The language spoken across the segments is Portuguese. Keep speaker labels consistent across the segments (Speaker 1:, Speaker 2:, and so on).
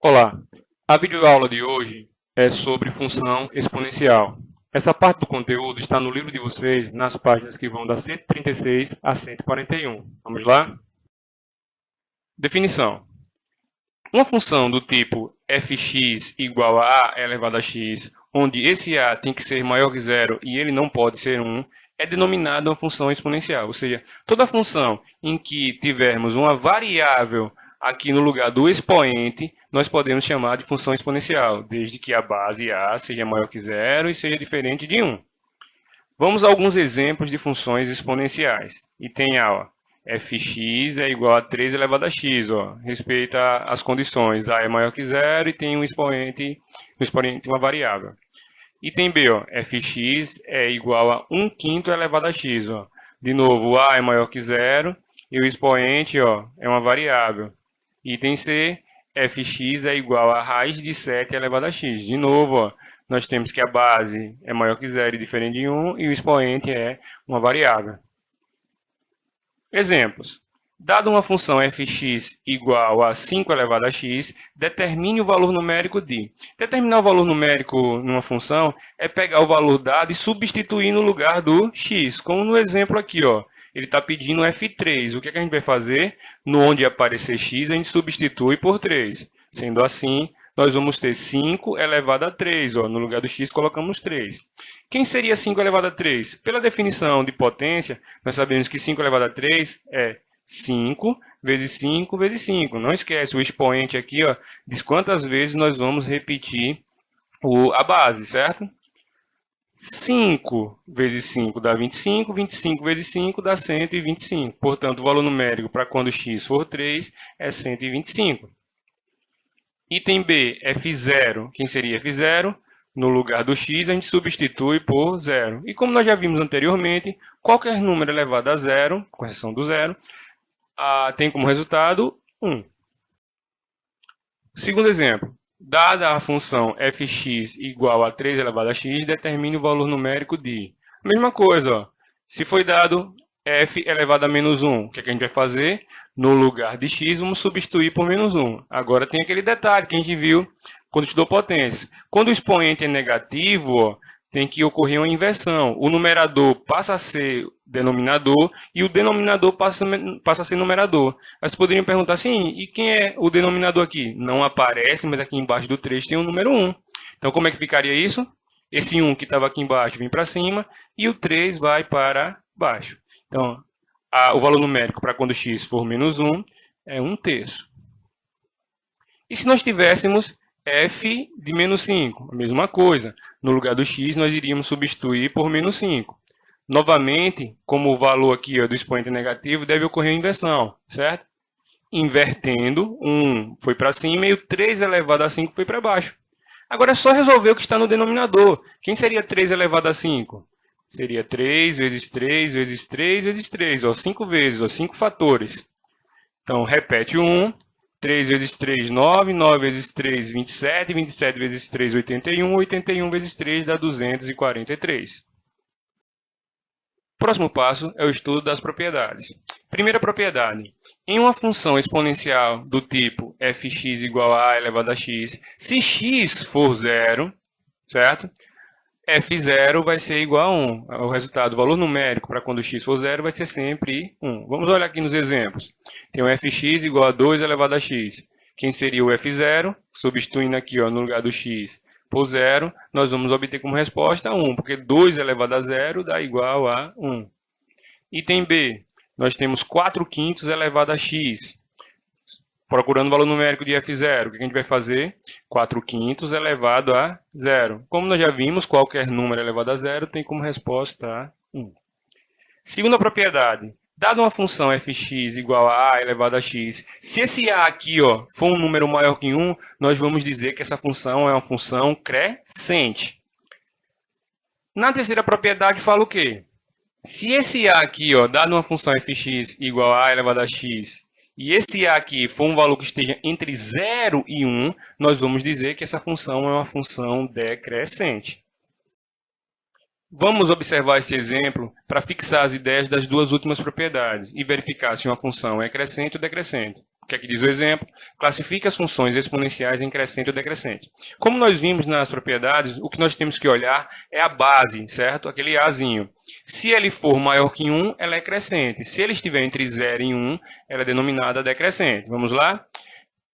Speaker 1: Olá, a videoaula de hoje é sobre função exponencial. Essa parte do conteúdo está no livro de vocês, nas páginas que vão da 136 a 141. Vamos lá? Definição. Uma função do tipo fx igual a elevado a x, onde esse a tem que ser maior que zero e ele não pode ser 1, é denominada uma função exponencial. Ou seja, toda função em que tivermos uma variável aqui no lugar do expoente, nós podemos chamar de função exponencial, desde que a base a seja maior que zero e seja diferente de 1. Vamos a alguns exemplos de funções exponenciais. E tem a fx é igual a 3 elevado a x. Respeita as condições. A é maior que zero e tem um expoente uma variável. Item B, fx é igual a 1/5 elevado a x. De novo, a é maior que zero e o expoente é uma variável. Item C, fx é igual a raiz de 7 elevado a x. De novo, nós temos que a base é maior que zero e diferente de 1 e o expoente é uma variável. Exemplos. Dado uma função fx igual a 5 elevado a x, determine o valor numérico de. Determinar o valor numérico numa função é pegar o valor dado e substituir no lugar do x, como no exemplo aqui, ele está pedindo f3. O que a gente vai fazer? No onde aparecer x, a gente substitui por 3. Sendo assim, nós vamos ter 5 elevado a 3. No lugar do x, colocamos 3. Quem seria 5 elevado a 3? Pela definição de potência, nós sabemos que 5 elevado a 3 é 5 vezes 5 vezes 5. Não esquece o expoente aqui, diz quantas vezes nós vamos repetir a base, certo? 5 vezes 5 dá 25, 25 vezes 5 dá 125. Portanto, o valor numérico para quando x for 3 é 125. Item B, f0. Quem seria f0? No lugar do x, a gente substitui por 0. E como nós já vimos anteriormente, qualquer número elevado a 0, com exceção do 0, tem como resultado 1. Segundo exemplo. Dada a função fx igual a 3 elevado a x, determine o valor numérico de. Mesma coisa, se foi dado f elevado a menos 1, o que a gente vai fazer? No lugar de x, vamos substituir por menos 1. Agora tem aquele detalhe que a gente viu quando estudou potência. Quando o expoente é negativo, tem que ocorrer uma inversão. O numerador passa a ser denominador e o denominador passa a ser numerador. Mas poderiam perguntar assim, e quem é o denominador aqui? Não aparece, mas aqui embaixo do 3 tem o número 1. Então, como é que ficaria isso? Esse 1 que estava aqui embaixo vem para cima e o 3 vai para baixo. Então, o valor numérico para quando x for menos 1 é 1/3. E se nós tivéssemos f de menos 5? A mesma coisa. No lugar do x, nós iríamos substituir por menos 5. Novamente, como o valor aqui do expoente é negativo, deve ocorrer a inversão, certo? Invertendo, 1 foi para cima e o 3 elevado a 5 foi para baixo. Agora é só resolver o que está no denominador. Quem seria 3 elevado a 5? Seria 3 vezes 3 vezes 3 vezes 3, 5 vezes, 5 fatores. Então, repete o 1. 3 vezes 3, 9, 9 vezes 3, 27, 27 vezes 3, 81, 81 vezes 3 dá 243. Próximo passo é o estudo das propriedades. Primeira propriedade. Em uma função exponencial do tipo fx igual a elevado a x, se x for zero, certo? f0 vai ser igual a 1. O resultado, o valor numérico para quando x for zero vai ser sempre 1. Vamos olhar aqui nos exemplos. Tem o fx igual a 2 elevado a x. Quem seria o f0? Substituindo aqui no lugar do x por 0, nós vamos obter como resposta 1, porque 2 elevado a 0 dá igual a 1. Item B, nós temos 4/5 elevado a x. Procurando o valor numérico de f0, o que a gente vai fazer? 4/5 elevado a 0. Como nós já vimos, qualquer número elevado a 0 tem como resposta 1. Segunda propriedade. Dada uma função fx igual a elevado a x, se esse a aqui for um número maior que 1, nós vamos dizer que essa função é uma função crescente. Na terceira propriedade fala o quê? Se esse a aqui, dado uma função fx igual a elevado a x, e esse a aqui for um valor que esteja entre 0 e 1, nós vamos dizer que essa função é uma função decrescente. Vamos observar esse exemplo para fixar as ideias das duas últimas propriedades e verificar se uma função é crescente ou decrescente. que é que diz o exemplo? Classifica as funções exponenciais em crescente ou decrescente. Como nós vimos nas propriedades, o que nós temos que olhar é a base, certo? Aquele Azinho. Se ele for maior que 1, ela é crescente. Se ele estiver entre 0 e 1, ela é denominada decrescente. Vamos lá?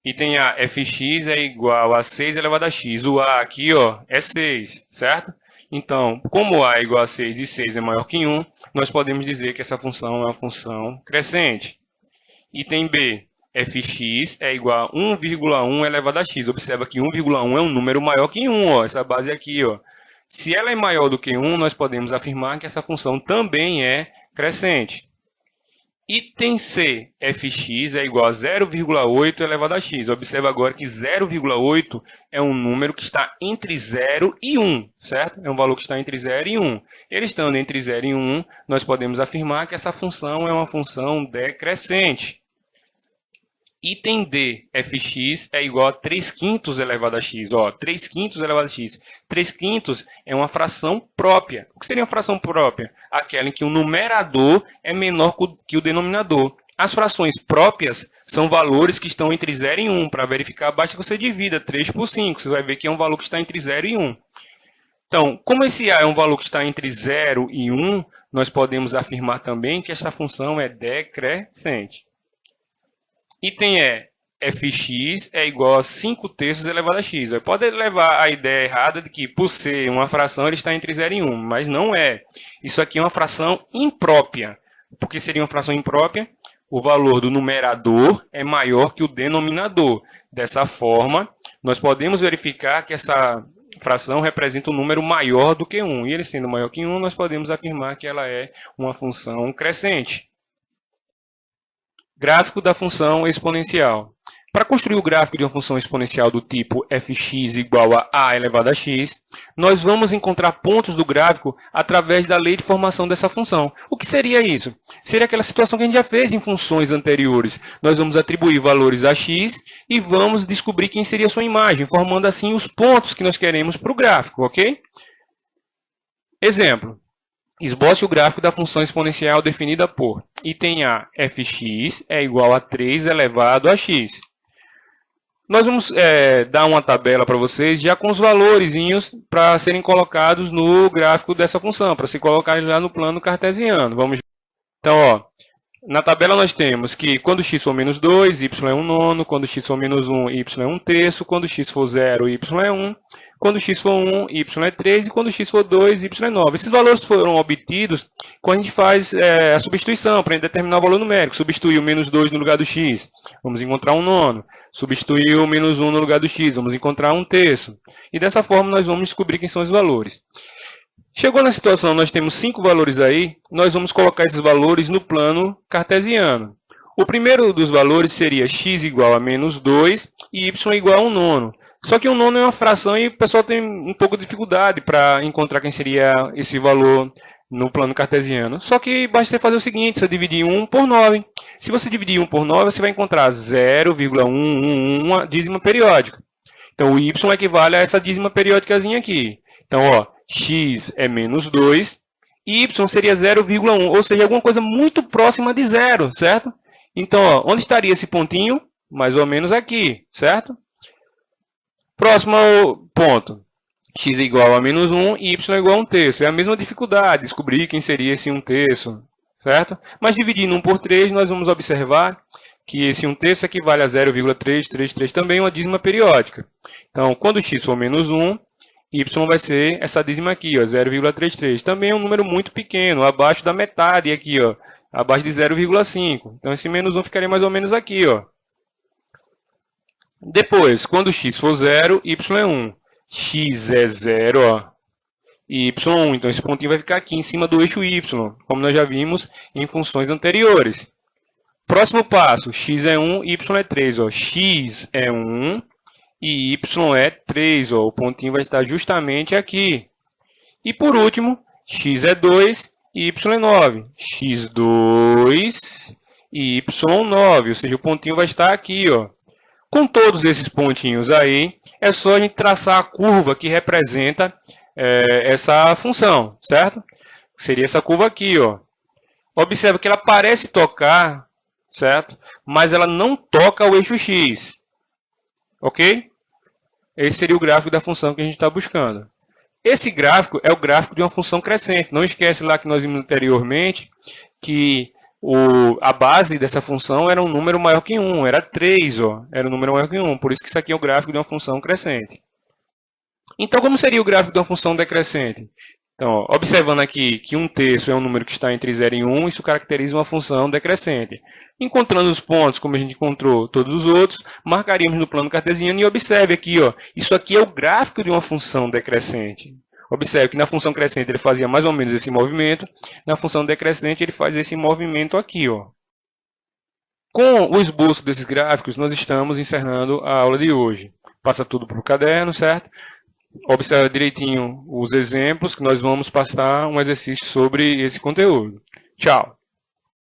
Speaker 1: Item A, fx é igual a 6 elevado a x. O A aqui, ó, é 6, certo? Então, como A é igual a 6 e 6 é maior que 1, nós podemos dizer que essa função é uma função crescente. Item B, fx é igual a 1,1 elevado a x. Observa que 1,1 é um número maior que 1, ó, essa base aqui, ó. Se ela é maior do que 1, nós podemos afirmar que essa função também é crescente. Item C, fx é igual a 0,8 elevado a x. Observa agora que 0,8 é um número que está entre 0 e 1, certo? É um valor que está entre 0 e 1. Ele estando entre 0 e 1, nós podemos afirmar que essa função é uma função decrescente. Item D, fx é igual a 3/5 elevado a x. Ó, 3/5 elevado a x. 3/5 é uma fração própria. O que seria uma fração própria? Aquela em que o numerador é menor que o denominador. As frações próprias são valores que estão entre 0 e 1. Para verificar, basta que você divida 3 por 5. Você vai ver que é um valor que está entre 0 e 1. Então, como esse A é um valor que está entre 0 e 1, nós podemos afirmar também que essa função é decrescente. Item E, fx é igual a 5/3 elevado a x. Pode levar a ideia errada de que, por ser uma fração, ele está entre 0 e 1, mas não é. Isso aqui é uma fração imprópria. Por que seria uma fração imprópria? O valor do numerador é maior que o denominador. Dessa forma, nós podemos verificar que essa fração representa um número maior do que 1. E ele sendo maior que 1, nós podemos afirmar que ela é uma função crescente. Gráfico da função exponencial. Para construir o gráfico de uma função exponencial do tipo fx igual a elevado a x, nós vamos encontrar pontos do gráfico através da lei de formação dessa função. O que seria isso? Seria aquela situação que a gente já fez em funções anteriores. Nós vamos atribuir valores a x e vamos descobrir quem seria a sua imagem, formando assim os pontos que nós queremos para o gráfico, ok? Exemplo. Esboce o gráfico da função exponencial definida por item A, fx é igual a 3 elevado a x. Nós vamos dar uma tabela para vocês já com os valorzinhos para serem colocados no gráfico dessa função, para se colocar já no plano cartesiano. Então, ó, na tabela nós temos que quando x for menos 2, y é 1/9, quando x for menos 1, y é 1/3, quando x for 0, y é 1, quando x for 1, y é 3, e quando x for 2, y é 9. Esses valores foram obtidos quando a gente faz a substituição, para determinar o valor numérico. Substituir o menos 2 no lugar do x, vamos encontrar 1/9. Substituir o menos 1 no lugar do x, vamos encontrar 1/3. E dessa forma nós vamos descobrir quem são os valores. Chegou na situação, nós temos 5 valores aí, nós vamos colocar esses valores no plano cartesiano. O primeiro dos valores seria x igual a menos 2 e y igual a 1/9. Só que 1/9 é uma fração e o pessoal tem um pouco de dificuldade para encontrar quem seria esse valor no plano cartesiano. Só que basta você fazer o seguinte, você dividir 1 por 9. Se você dividir 1 por 9, você vai encontrar 0,111, uma dízima periódica. Então, o y equivale a essa dízima periódicazinha aqui. Então, ó, x é menos 2 e y seria 0,1, ou seja, alguma coisa muito próxima de zero, certo? Então, ó, onde estaria esse pontinho? Mais ou menos aqui, certo? Próximo ponto. X é igual a menos 1 e y é igual a 1/3. É a mesma dificuldade, descobrir quem seria esse 1/3, certo? Mas dividindo 1 por 3, nós vamos observar que esse 1/3 equivale a 0,333, também uma dízima periódica. Então, quando x for menos 1, y vai ser essa dízima aqui, ó, 0,33. Também é um número muito pequeno, abaixo da metade aqui, ó, abaixo de 0,5. Então, esse menos 1 ficaria mais ou menos aqui, ó. Depois, quando x for 0, y é 1. X é 0, ó, e y 1. Então, esse pontinho vai ficar aqui em cima do eixo y, como nós já vimos em funções anteriores. Próximo passo, x é 1, y é 3. Ó. X é 1 e y é 3. Ó. O pontinho vai estar justamente aqui. E por último, x é 2 e y é 9. x2 e y 9. Ou seja, o pontinho vai estar aqui, ó. Com todos esses pontinhos aí, é só a gente traçar a curva que representa essa função, certo? Seria essa curva aqui, ó. Observa que ela parece tocar certo? Mas ela não toca o eixo X, ok? Esse seria o gráfico da função que a gente está buscando. Esse gráfico é o gráfico de uma função crescente. Não esquece lá que nós vimos anteriormente que a base dessa função era um número maior que 1, era 3, ó, era um número maior que 1, por isso que isso aqui é o gráfico de uma função crescente. Então, como seria o gráfico de uma função decrescente? Então, ó, observando aqui que 1/3 é um número que está entre 0 e 1, isso caracteriza uma função decrescente. Encontrando os pontos, como a gente encontrou todos os outros, marcaríamos no plano cartesiano e observe aqui, ó, isso aqui é o gráfico de uma função decrescente. Observe que na função crescente ele fazia mais ou menos esse movimento, na função decrescente ele faz esse movimento aqui, ó. Com o esboço desses gráficos, nós estamos encerrando a aula de hoje. Passa tudo para o caderno, certo? Observa direitinho os exemplos que nós vamos passar um exercício sobre esse conteúdo. Tchau!